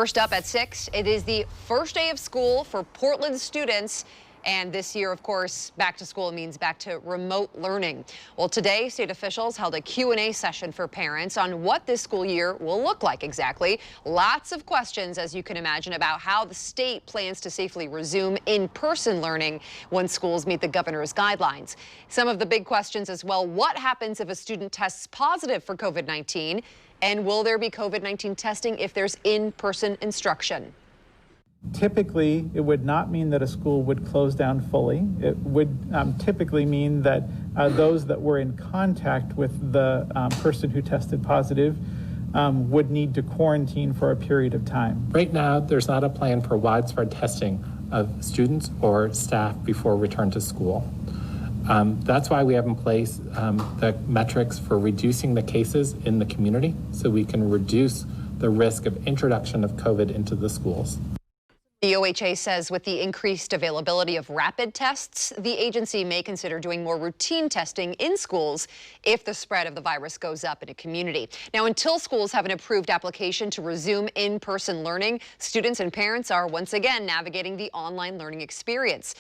First up at 6, it is the first day of school for Portland students. And this year, of course, back to school means back to remote learning. Well, today, state officials held a Q&A session for parents on what this school year will look like exactly. Lots of questions, as you can imagine, about how the state plans to safely resume in-person learning when schools meet the governor's guidelines. Some of the big questions as well: what happens if a student tests positive for COVID-19? And will there be COVID-19 testing if there's in-person instruction? Typically, it would not mean that a school would close down fully. It would typically mean that those that were in contact with the person who tested positive would need to quarantine for a period of time. Right now, there's not a plan for widespread testing of students or staff before return to school. That's why we have in place the metrics for reducing the cases in the community so we can reduce the risk of introduction of COVID into the schools. The OHA says with the increased availability of rapid tests, the agency may consider doing more routine testing in schools if the spread of the virus goes up in a community. Now, until schools have an approved application to resume in-person learning, students and parents are once again navigating the online learning experience.